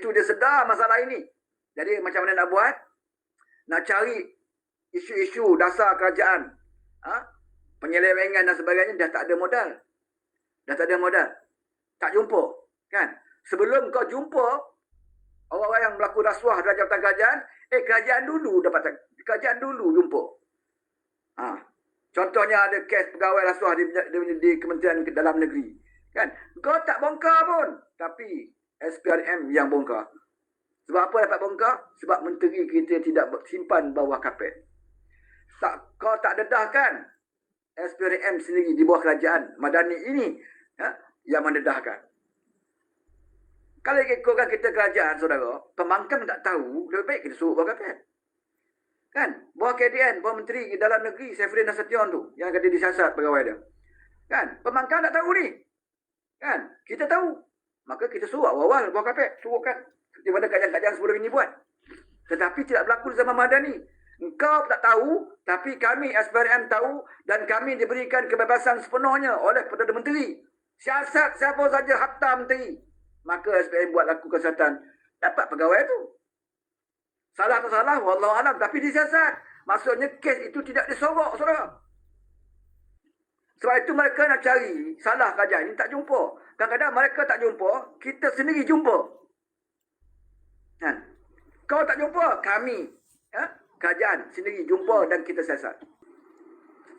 itu dia sedar masalah ini. Jadi macam mana nak buat? Nak cari isu-isu dasar kerajaan. Penyelewengan dan sebagainya dah tak ada modal. Dah tak ada modal. Tak jumpa. Kan? Sebelum kau jumpa orang-orang yang berlaku rasuah dalam jabatan kerajaan, kerajaan dulu dapat, kerajaan dulu jumpa. Contohnya ada kes pegawai rasuah di Kementerian Dalam Negeri. Kan? Kau tak bongkar pun. Tapi SPRM yang bongkar. Sebab apa dapat bongkar? Sebab menteri kita tidak simpan bawah kapet. Kau tak dedahkan SPRM sendiri di bawah kerajaan Madani ini yang mendedahkan. Kalau ikutkan kita kerajaan, saudara, pembangkang tak tahu, lebih baik kita suruh bawah kapet. Kan? Bawah KDN, bawah Menteri Dalam Negeri, Saifuddin Nasution tu, yang kata disiasat pegawai dia. Kan? Pembangkang tak tahu ni. Kan? Kita tahu. Maka kita suruh awal-awal bawah kapet, suruhkan. Seperti mana kajian-kajian sebelum ini buat. Tetapi tidak berlaku di zaman Madani. Engkau tak tahu, tapi kami SPRM tahu dan kami diberikan kebebasan sepenuhnya oleh Perdana Menteri. Siasat siapa saja harta menteri. Maka SPRM buat lakukan siasatan. Dapat pegawai tu. Salah atau salah, wallahualam. Tapi disiasat. Maksudnya kes itu tidak disorok, saudara. Sebab itu mereka nak cari salah kerajaan ini tak jumpa. Kadang-kadang mereka tak jumpa, kita sendiri jumpa. Kan? Kau tak jumpa, kami kerajaan sendiri jumpa dan kita siasat.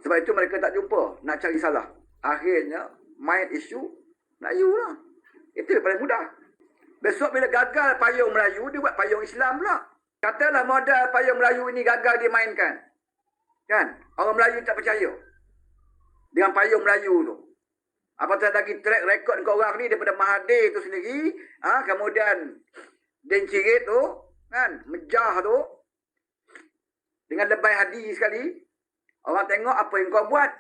Sebab itu mereka tak jumpa, nak cari salah. Akhirnya main isu Melayu lah. Itu yang paling mudah. Besok bila gagal payung Melayu, dia buat payung Islam pula. Katalah modal payung Melayu ini gagal dimainkan. Kan? Orang Melayu tak percaya dengan payung Melayu tu. Apatah lagi track record kau orang ni daripada Mahathir tu sendiri, kemudian Den Cirit tu, kan, Mejah tu, dengan lebay hadi sekali, orang tengok apa yang kau buat.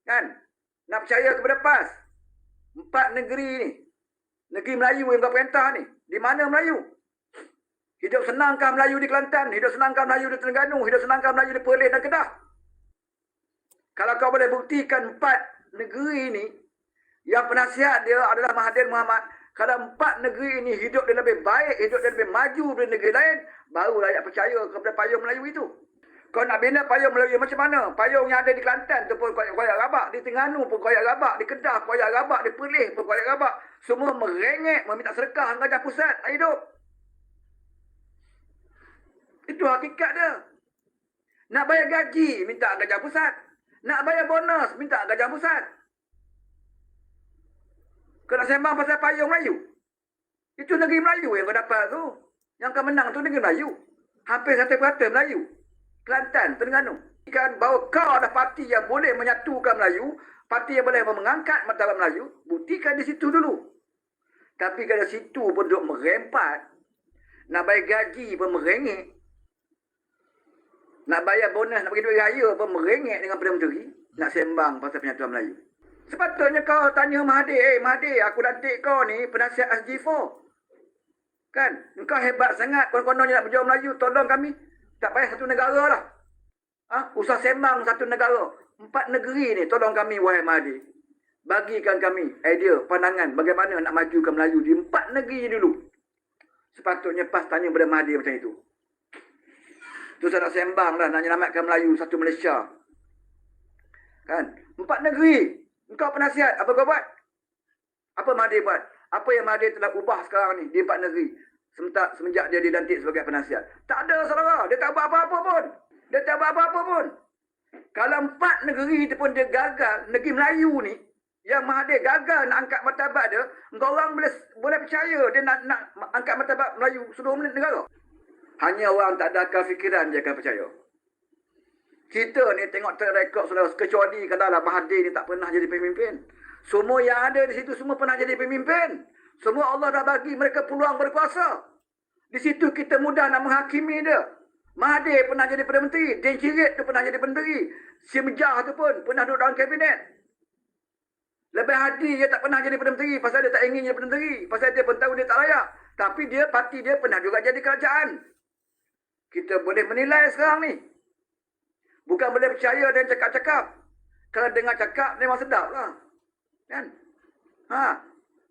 Kan? Nak percaya kepada PAS. 4 negeri ni, negeri Melayu yang kau perintah ni, di mana Melayu? Hidup senangkah Melayu di Kelantan? Hidup senangkah Melayu di Terengganu? Hidup senangkah Melayu di Perlis dan Kedah? Kalau kau boleh buktikan 4 negeri ini, yang penasihat dia adalah Mahathir Mohamad, kalau 4 negeri ini hidup dia lebih baik, hidup dia lebih maju dari negeri lain, baru rakyat percaya kepada payung Melayu itu. Kau nak bina payung Melayu macam mana? Payung yang ada di Kelantan tu pun koyak rabak, di Terengganu pun koyak rabak, di Kedah koyak rabak, di Perlis pun koyak rabak. Semua merengek, meminta sedekah kerajaan pusat nak hidup. Itu hakikat dia. Nak bayar gaji, minta kerajaan pusat. Nak bayar bonus, minta kerajaan pusat. Kau nak sembang pasal payung Melayu? Itu negeri Melayu yang kau dapat tu. Yang kau menang tu negeri Melayu. Hampir 1% Melayu. Kelantan, Terengganu. Kan bahawa kau ada parti yang boleh menyatukan Melayu, parti yang boleh mengangkat martabat Melayu, buktikan di situ dulu. Tapi kalau situ pun duduk merempat, nak bayar gaji pun merengek, nak bayar bonus, nak bagi duit raya pun merengek dengan Perdana Menteri, nak sembang pasal penyatuan Melayu. Sepatutnya kau tanya Mahathir, Mahathir, aku lantik kau ni penasihat SG4. Kan? Kau hebat sangat, konon-kononnya nak berjuang Melayu, tolong kami. Tak payah satu negara lah. Usah sembang satu negara. 4 negeri ni, tolong kami, wahai Mahathir. Bagikan kami idea, pandangan, bagaimana nak majukan Melayu di 4 negeri dulu. Sepatutnya PAS tanya kepada Mahathir macam itu. Tu saya nak sembang lah, nak menyelamatkan Melayu, satu Malaysia. Kan? 4 negeri. Engkau penasihat, apa kau buat? Apa Mahathir buat? Apa yang Mahathir telah ubah sekarang ni di 4 negeri? Semenjak dia dilantik sebagai penasihat. Tak ada, saudara. Dia tak buat apa-apa pun. Dia tak buat apa-apa pun. Kalau 4 negeri itu pun dia gagal, negeri Melayu ni, yang Mahathir gagal nak angkat martabat dia, engkau orang boleh percaya dia nak angkat martabat Melayu seluruh negara. Hanya orang tak ada akal fikiran dia akan percaya. Kita ni tengok track record, saudara, kecuali katalah Mahathir ni tak pernah jadi pemimpin. Semua yang ada di situ semua pernah jadi pemimpin. Semua Allah dah bagi mereka peluang berkuasa. Di situ kita mudah nak menghakimi dia. Mahathir pernah jadi Perdana Menteri. Den Cirit tu pernah jadi Perdana Menteri. Si Mejah tu pun pernah duduk dalam kabinet. Lebih hadi dia tak pernah jadi Perdana Menteri. Pasal dia tak ingin jadi Perdana Menteri. Pasal dia pun tahu dia tak layak. Tapi dia, parti dia pernah juga jadi kerajaan. Kita boleh menilai sekarang ni. Bukan boleh percaya dan cakap-cakap. Kalau dengar cakap memang sedap lah. Kan?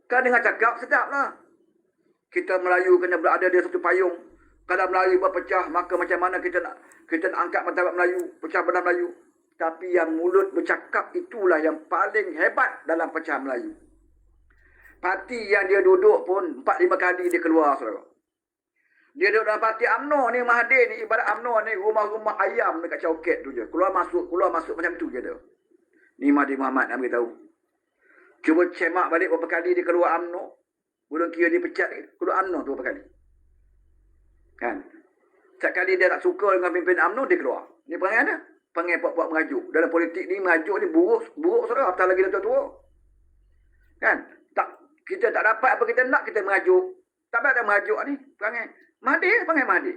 Kalau dengar cakap sedap lah. Kita Melayu kena berada di satu payung. Kalau Melayu berpecah, maka macam mana kita nak angkat martabat Melayu, pecah belah Melayu. Tapi yang mulut bercakap itulah yang paling hebat dalam pecah Melayu. Parti yang dia duduk pun 4-5 kali dia keluar, saudara. Dia duduk dalam parti UMNO ni, Mahathir ni, ibarat UMNO ni rumah-rumah ayam dekat Chowket tu je. Keluar masuk macam tu je tu. Ni Mahathir Mohamad nak beritahu. Cuba cemak balik berapa kali dia keluar UMNO. Belum kira dia pecat, keluar UMNO tu berapa kali. Kan? Setiap kali dia tak suka dengan pimpin UMNO, dia keluar. Ni perangai ada. Perangai buat-buat merajuk. Dalam politik ni, merajuk ni buruk saudara. Apatah lagi dah tua-tua. Kan? Kita tak dapat apa kita nak, kita merajuk. Tak ada merajuk ni. Perangai Mahathir, perangai Mahathir.